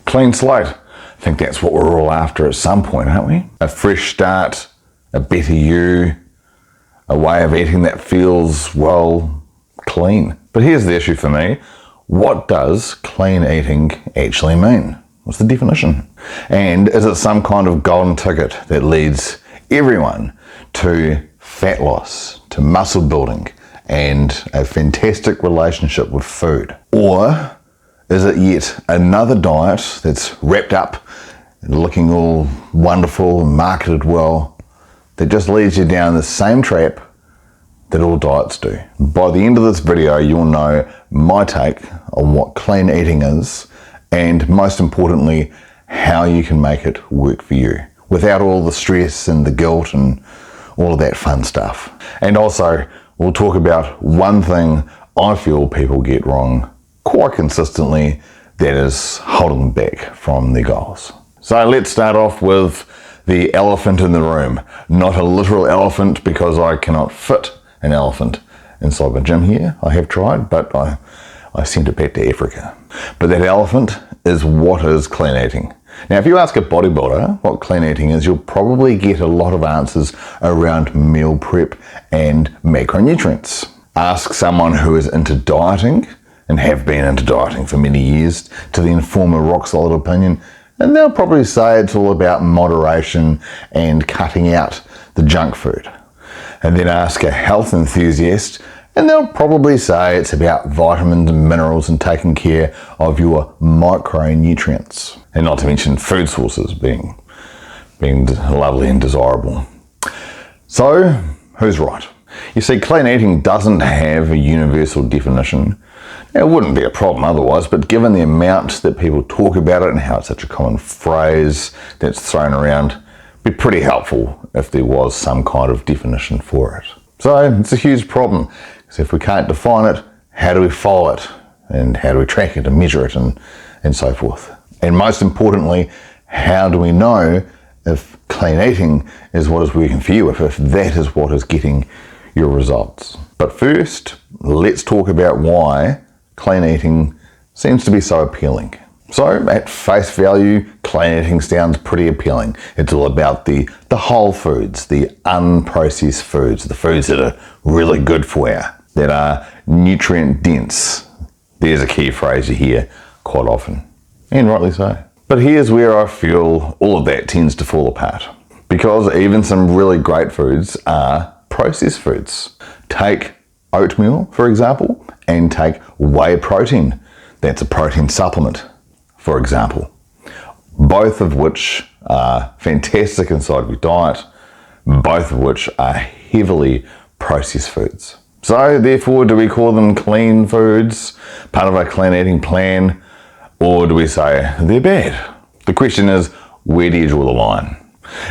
Clean slate. I think that's what we're all after at some point, aren't we? A fresh start, a better you, a way of eating that feels, well, clean. But here's the issue for me. What does clean eating actually mean? What's the definition? And is it some kind of golden ticket that leads everyone to fat loss, to muscle building, and a fantastic relationship with food? Or is it yet another diet that's wrapped up, looking all wonderful and marketed well, that just leads you down the same trap that all diets do? By the end of this video, you'll know my take on what clean eating is, and most importantly, how you can make it work for you without all the stress and the guilt and all of that fun stuff. And also, we'll talk about one thing I feel people get wrong quite consistently that is holding them back from their goals. So let's start off with the elephant in the room. Not a literal elephant, because I cannot fit an elephant inside the gym here. I have tried, but I sent it back to Africa. But that elephant is, what is clean eating? Now, if you ask a bodybuilder what clean eating is, you'll probably get a lot of answers around meal prep and macronutrients. Ask someone who is into dieting and have been into dieting for many years to then form a rock solid opinion, and they'll probably say it's all about moderation and cutting out the junk food. And then ask a health enthusiast, and they'll probably say it's about vitamins and minerals and taking care of your micronutrients. And not to mention food sources being lovely and desirable. So, who's right? You see, clean eating doesn't have a universal definition. It wouldn't be a problem otherwise, but given the amount that people talk about it and how it's such a common phrase that's thrown around, it'd be pretty helpful if there was some kind of definition for it. So it's a huge problem, because if we can't define it, how do we follow it? And how do we track it and measure it and so forth? And most importantly, how do we know if clean eating is what is working for you, if that is what is getting your results? But first, let's talk about why clean eating seems to be so appealing. So at face value, clean eating sounds pretty appealing. It's all about the whole foods, the unprocessed foods, the foods that are really good for you, that are nutrient dense. There's a key phrase you hear quite often, and rightly so. But here's where I feel all of that tends to fall apart, because even some really great foods are processed foods. Take oatmeal, for example, and take whey protein. That's a protein supplement, for example. Both of which are fantastic inside of your diet, both of which are heavily processed foods. So therefore, do we call them clean foods, part of our clean eating plan, or do we say they're bad? The question is, where do you draw the line?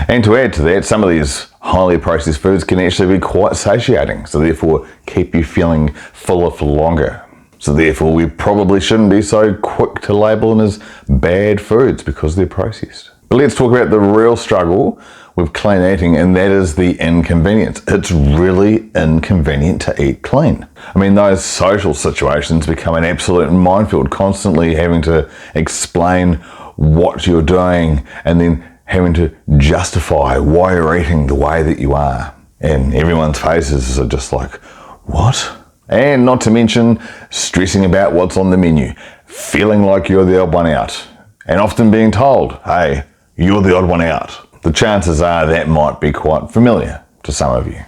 And to add to that, some of these highly processed foods can actually be quite satiating, so therefore keep you feeling fuller for longer. So therefore we probably shouldn't be so quick to label them as bad foods because they're processed. But let's talk about the real struggle with clean eating, and that is the inconvenience. It's really inconvenient to eat clean. I mean, those social situations become an absolute minefield, constantly having to explain what you're doing and then having to justify why you're eating the way that you are. And everyone's faces are just like, what? And not to mention stressing about what's on the menu, feeling like you're the odd one out, and often being told, hey, you're the odd one out. The chances are that might be quite familiar to some of you.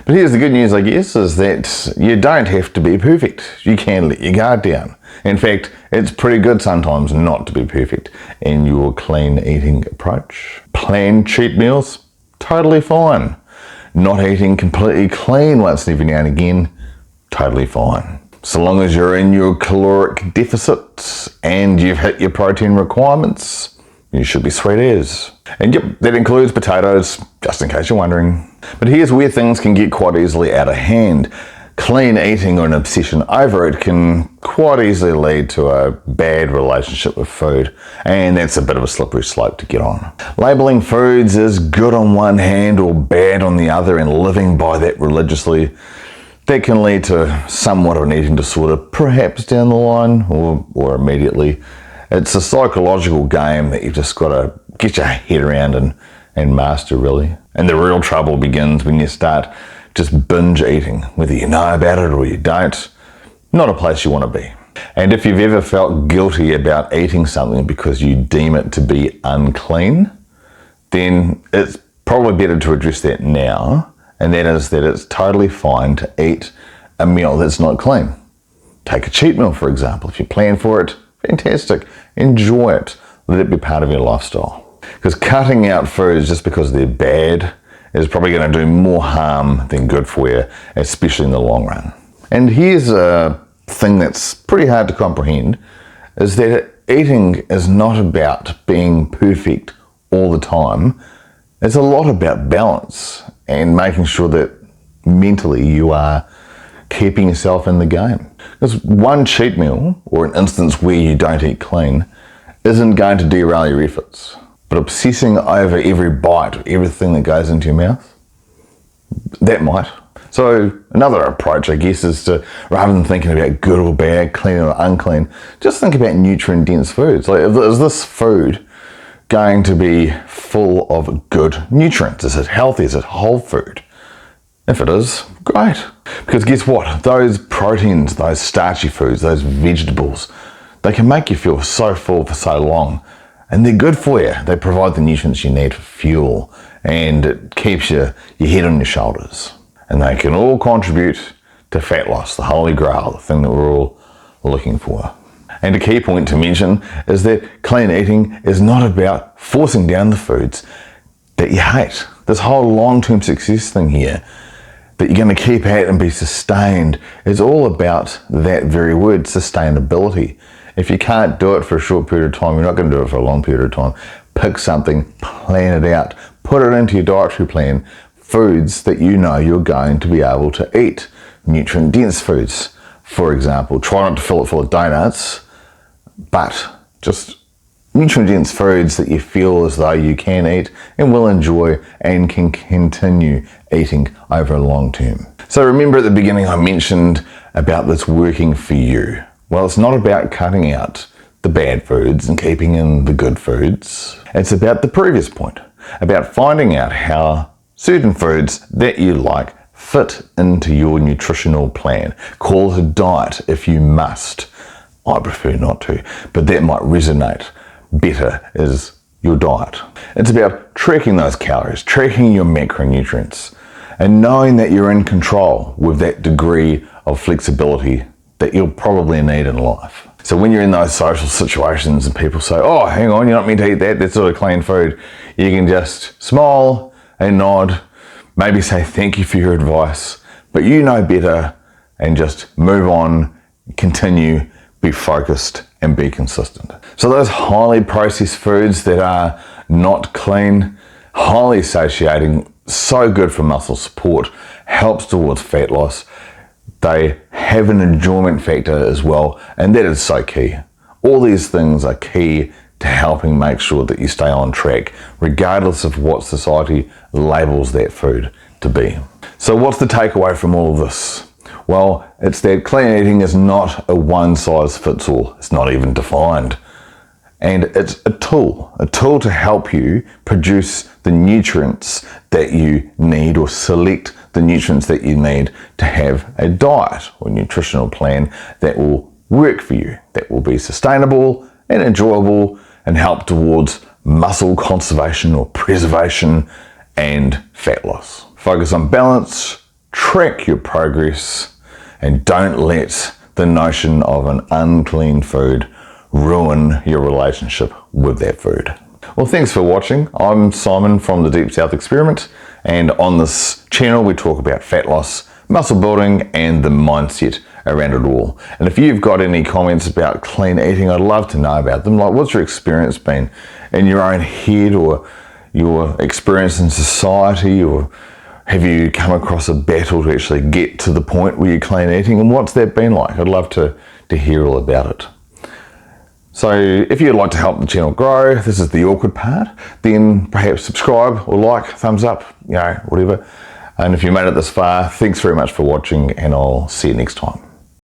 But here's the good news, I guess, is that you don't have to be perfect. You can let your guard down. In fact, it's pretty good sometimes not to be perfect in your clean eating approach. Planned cheat meals, totally fine. Not eating completely clean once every now and again, totally fine. So long as you're in your caloric deficits and you've hit your protein requirements, you should be sweet as. And yep, that includes potatoes, just in case you're wondering. But here's where things can get quite easily out of hand. Clean eating or an obsession over it can quite easily lead to a bad relationship with food, and that's a bit of a slippery slope to get on. Labeling foods as good on one hand or bad on the other and living by that religiously, that can lead to somewhat of an eating disorder, perhaps down the line or immediately. It's a psychological game that you've just got to get your head around and master, really. And the real trouble begins when you start just binge eating, whether you know about it or you don't. Not a place you want to be. And if you've ever felt guilty about eating something because you deem it to be unclean, then it's probably better to address that now, and that is that it's totally fine to eat a meal that's not clean. Take a cheat meal, for example. If you plan for it, fantastic. Enjoy it. Let it be part of your lifestyle. Because cutting out foods just because they're bad is probably going to do more harm than good for you, especially in the long run. And here's a thing that's pretty hard to comprehend, is that eating is not about being perfect all the time. It's a lot about balance and making sure that mentally you are keeping yourself in the game. Because one cheat meal, or an instance where you don't eat clean, isn't going to derail your efforts. But obsessing over every bite, everything that goes into your mouth, that might. So another approach, I guess, is to, rather than thinking about good or bad, clean or unclean, just think about nutrient-dense foods. Like, is this food going to be full of good nutrients? Is it healthy? Is it whole food? If it is, great. Because guess what? Those proteins, those starchy foods, those vegetables, they can make you feel so full for so long. And they're good for you. They provide the nutrients you need for fuel, and it keeps your head on your shoulders. And they can all contribute to fat loss, the holy grail, the thing that we're all looking for. And a key point to mention is that clean eating is not about forcing down the foods that you hate. This whole long-term success thing here that you're going to keep at and be sustained is all about that very word, sustainability. If you can't do it for a short period of time, you're not going to do it for a long period of time. Pick something, plan it out, put it into your dietary plan. Foods that you know you're going to be able to eat. Nutrient-dense foods, for example. Try not to fill it full of donuts, but just nutrient-dense foods that you feel as though you can eat and will enjoy and can continue eating over a long term. So remember at the beginning I mentioned about this working for you. Well, it's not about cutting out the bad foods and keeping in the good foods. It's about the previous point, about finding out how certain foods that you like fit into your nutritional plan. Call it a diet if you must. I prefer not to, but that might resonate better as your diet. It's about tracking those calories, tracking your macronutrients, and knowing that you're in control with that degree of flexibility that you'll probably need in life. So when you're in those social situations and people say, oh, hang on, you're not meant to eat that, that's sort of clean food, you can just smile and nod, maybe say thank you for your advice, but you know better, and just move on, continue, be focused, and be consistent. So those highly processed foods that are not clean, highly satiating, so good for muscle support, helps towards fat loss. They have an enjoyment factor as well, and that is so key. All these things are key to helping make sure that you stay on track, regardless of what society labels that food to be. So what's the takeaway from all of this? Well, it's that clean eating is not a one-size-fits-all. It's not even defined. And it's a tool to help you produce the nutrients that you need, or select the nutrients that you need to have a diet or nutritional plan that will work for you, that will be sustainable and enjoyable and help towards muscle conservation or preservation and fat loss. Focus on balance, track your progress, and don't let the notion of an unclean food ruin your relationship with that food. Well, thanks for watching. I'm Simon from the Deep South Experiment, and on this channel we talk about fat loss, muscle building, and the mindset around it all. And if you've got any comments about clean eating, I'd love to know about them. Like, what's your experience been in your own head, or your experience in society, or have you come across a battle to actually get to the point where you're clean eating, and what's that been like? I'd love to hear all about it. So if you'd like to help the channel grow, this is the awkward part, then perhaps subscribe or like, thumbs up, whatever. And if you made it this far, thanks very much for watching, and I'll see you next time.